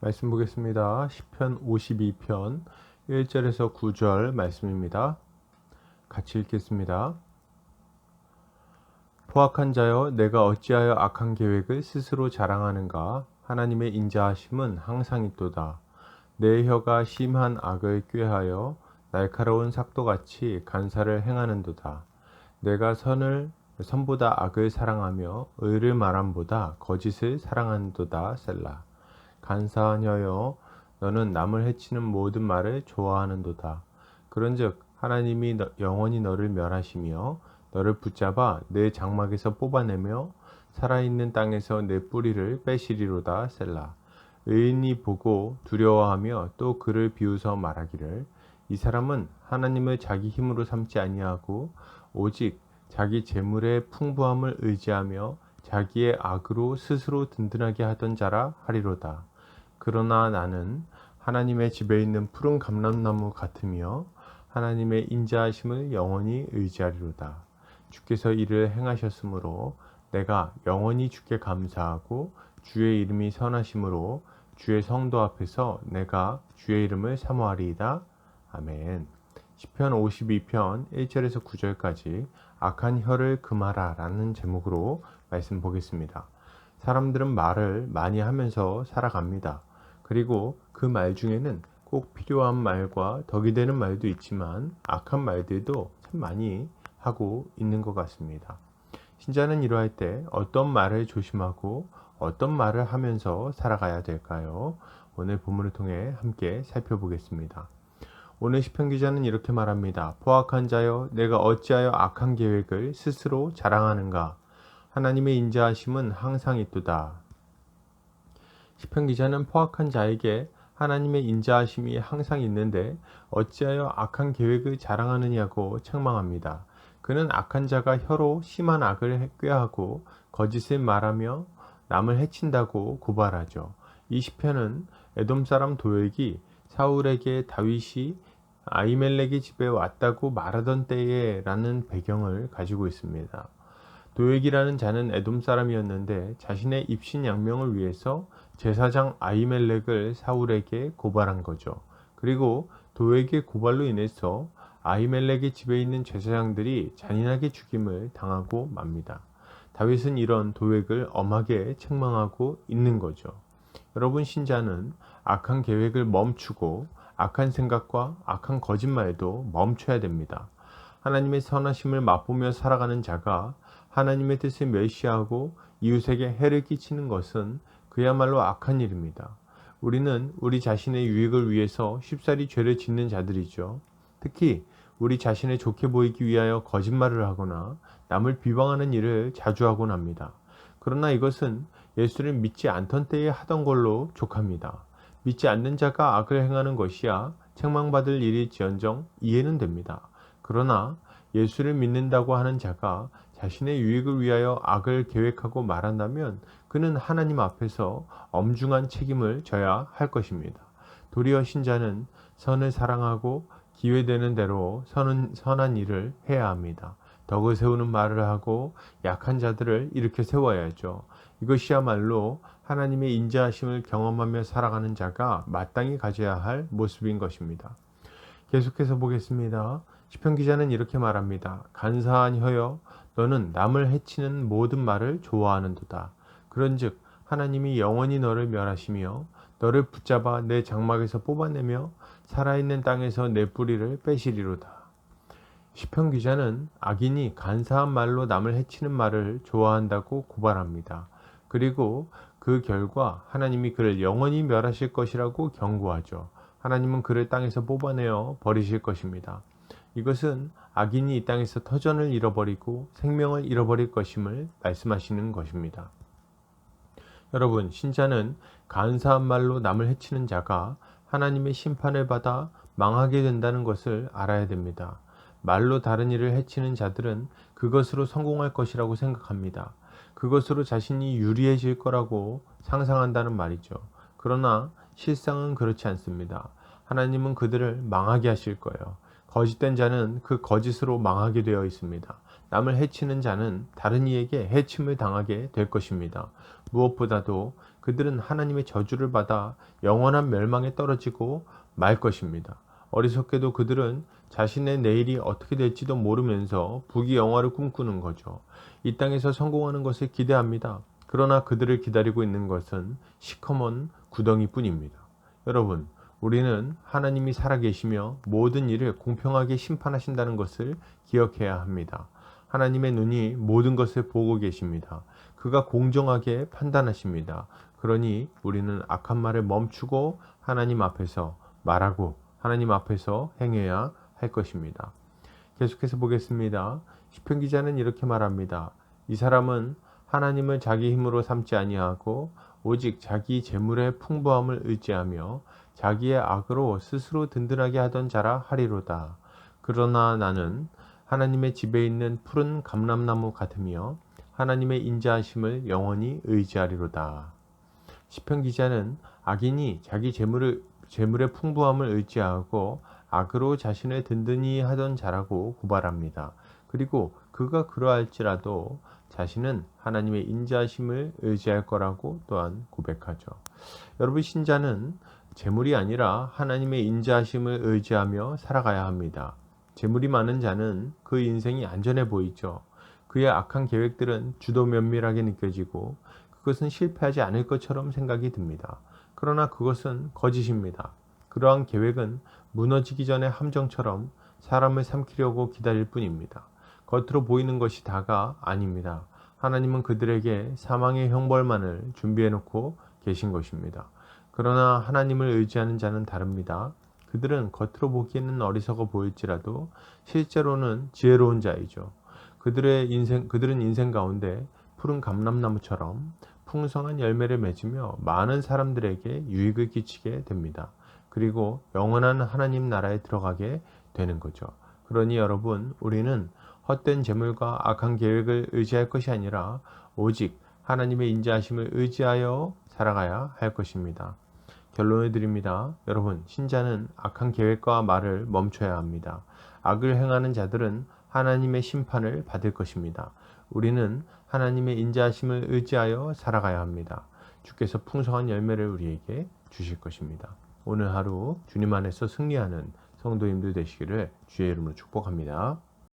말씀 보겠습니다. 시편 52편 1절에서 9절 말씀입니다. 같이 읽겠습니다. 포악한 자여, 내가 어찌하여 악한 계획을 스스로 자랑하는가? 하나님의 인자하심은 항상 있도다. 내 혀가 심한 악을 꾀하여 날카로운 삭도같이 간사를 행하는도다. 내가 선보다 악을 사랑하며 의를 말함보다 거짓을 사랑하는도다. 셀라. 간사한 혀여, 너는 남을 해치는 모든 말을 좋아하는도다. 그런즉 하나님이 영원히 너를 멸하시며 너를 붙잡아 내 장막에서 뽑아내며 살아있는 땅에서 내 뿌리를 빼시리로다. 셀라. 의인이 보고 두려워하며 또 그를 비웃어 말하기를, 이 사람은 하나님을 자기 힘으로 삼지 아니하고 오직 자기 재물의 풍부함을 의지하며 자기의 악으로 스스로 든든하게 하던 자라 하리로다. 그러나 나는 하나님의 집에 있는 푸른 감람나무 같으며 하나님의 인자하심을 영원히 의지하리로다. 주께서 이를 행하셨으므로 내가 영원히 주께 감사하고 주의 이름이 선하심으로 주의 성도 앞에서 내가 주의 이름을 사모하리이다. 아멘. 시편 52편 1절에서 9절까지 악한 혀를 금하라 라는 제목으로 말씀 보겠습니다. 사람들은 말을 많이 하면서 살아갑니다. 그리고 그 말 중에는 꼭 필요한 말과 덕이 되는 말도 있지만 악한 말들도 참 많이 하고 있는 것 같습니다. 신자는 이러할 때 어떤 말을 조심하고 어떤 말을 하면서 살아가야 될까요? 오늘 본문을 통해 함께 살펴보겠습니다. 오늘 시편 기자는 이렇게 말합니다. 포악한 자여, 내가 어찌하여 악한 계획을 스스로 자랑하는가? 하나님의 인자하심은 항상 있도다. 시편 기자는 포악한 자에게 하나님의 인자하심이 항상 있는데 어찌하여 악한 계획을 자랑하느냐고 책망합니다. 그는 악한 자가 혀로 심한 악을 꾀하고 거짓을 말하며 남을 해친다고 고발하죠. 이 시편은 에돔 사람 도액이 사울에게 다윗이 아히멜렉의 집에 왔다고 말하던 때에 라는 배경을 가지고 있습니다. 도액이라는 자는 에돔 사람이었는데 자신의 입신양명을 위해서 제사장 아히멜렉을 사울에게 고발한 거죠. 그리고 도액의 고발로 인해서 아히멜렉의 집에 있는 제사장들이 잔인하게 죽임을 당하고 맙니다. 다윗은 이런 도액을 엄하게 책망하고 있는 거죠. 여러분, 신자는 악한 계획을 멈추고 악한 생각과 악한 거짓말도 멈춰야 됩니다. 하나님의 선하심을 맛보며 살아가는 자가 하나님의 뜻을 멸시하고 이웃에게 해를 끼치는 것은 그야말로 악한 일입니다. 우리는 우리 자신의 유익을 위해서 쉽사리 죄를 짓는 자들이죠. 특히 우리 자신을 좋게 보이기 위하여 거짓말을 하거나 남을 비방하는 일을 자주 하곤 합니다. 그러나 이것은 예수를 믿지 않던 때에 하던 걸로 족합니다. 믿지 않는 자가 악을 행하는 것이야 책망받을 일일지언정 이해는 됩니다. 그러나 예수를 믿는다고 하는 자가 자신의 유익을 위하여 악을 계획하고 말한다면 그는 하나님 앞에서 엄중한 책임을 져야 할 것입니다. 도리어 신자는 선을 사랑하고 기회되는 대로 선한 일을 해야 합니다. 덕을 세우는 말을 하고 약한 자들을 일으켜 세워야죠. 이것이야말로 하나님의 인자하심을 경험하며 살아가는 자가 마땅히 가져야 할 모습인 것입니다. 계속해서 보겠습니다. 시편 기자는 이렇게 말합니다. 간사한 혀여, 너는 남을 해치는 모든 말을 좋아하는도다. 그런즉 하나님이 영원히 너를 멸하시며 너를 붙잡아 내 장막에서 뽑아내며 살아있는 땅에서 내 뿌리를 빼시리로다. 시편 기자는 악인이 간사한 말로 남을 해치는 말을 좋아한다고 고발합니다. 그리고 그 결과 하나님이 그를 영원히 멸하실 것이라고 경고하죠. 하나님은 그를 땅에서 뽑아내어 버리실 것입니다. 이것은 악인이 이 땅에서 터전을 잃어버리고 생명을 잃어버릴 것임을 말씀하시는 것입니다. 여러분, 신자는 간사한 말로 남을 해치는 자가 하나님의 심판을 받아 망하게 된다는 것을 알아야 됩니다. 말로 다른 이를 해치는 자들은 그것으로 성공할 것이라고 생각합니다. 그것으로 자신이 유리해질 거라고 상상한다는 말이죠. 그러나 실상은 그렇지 않습니다. 하나님은 그들을 망하게 하실 거예요. 거짓된 자는 그 거짓으로 망하게 되어 있습니다. 남을 해치는 자는 다른 이에게 해침을 당하게 될 것입니다. 무엇보다도 그들은 하나님의 저주를 받아 영원한 멸망에 떨어지고 말 것입니다. 어리석게도 그들은 자신의 내일이 어떻게 될지도 모르면서 부귀영화를 꿈꾸는 거죠. 이 땅에서 성공하는 것을 기대합니다. 그러나 그들을 기다리고 있는 것은 시커먼 구덩이뿐입니다. 여러분, 우리는 하나님이 살아계시며 모든 일을 공평하게 심판하신다는 것을 기억해야 합니다. 하나님의 눈이 모든 것을 보고 계십니다. 그가 공정하게 판단하십니다. 그러니 우리는 악한 말을 멈추고 하나님 앞에서 말하고 하나님 앞에서 행해야 할 것입니다. 계속해서 보겠습니다. 시편 기자는 이렇게 말합니다. 이 사람은 하나님을 자기 힘으로 삼지 아니하고 오직 자기 재물의 풍부함을 의지하며 자기의 악으로 스스로 든든하게 하던 자라 하리로다. 그러나 나는 하나님의 집에 있는 푸른 감람나무 같으며 하나님의 인자하심을 영원히 의지하리로다. 시편 기자는 악인이 자기 재물의 풍부함을 의지하고 악으로 자신을 든든히 하던 자라고 고발합니다. 그리고 그가 그러할지라도 자신은 하나님의 인자하심을 의지할 거라고 또한 고백하죠. 여러분, 신자는 재물이 아니라 하나님의 인자하심을 의지하며 살아가야 합니다. 재물이 많은 자는 그 인생이 안전해 보이죠. 그의 악한 계획들은 주도 면밀하게 느껴지고 그것은 실패하지 않을 것처럼 생각이 듭니다. 그러나 그것은 거짓입니다. 그러한 계획은 무너지기 전의 함정처럼 사람을 삼키려고 기다릴 뿐입니다. 겉으로 보이는 것이 다가 아닙니다. 하나님은 그들에게 사망의 형벌만을 준비해 놓고 계신 것입니다. 그러나 하나님을 의지하는 자는 다릅니다. 그들은 겉으로 보기에는 어리석어 보일지라도 실제로는 지혜로운 자이죠. 그들은 인생 가운데 푸른 감람나무처럼 풍성한 열매를 맺으며 많은 사람들에게 유익을 끼치게 됩니다. 그리고 영원한 하나님 나라에 들어가게 되는 거죠. 그러니 여러분, 우리는 헛된 재물과 악한 계획을 의지할 것이 아니라 오직 하나님의 인자하심을 의지하여 살아가야 할 것입니다. 결론을 드립니다. 여러분, 신자는 악한 계획과 말을 멈춰야 합니다. 악을 행하는 자들은 하나님의 심판을 받을 것입니다. 우리는 하나님의 인자하심을 의지하여 살아가야 합니다. 주께서 풍성한 열매를 우리에게 주실 것입니다. 오늘 하루 주님 안에서 승리하는 성도님들 되시기를 주의 이름으로 축복합니다.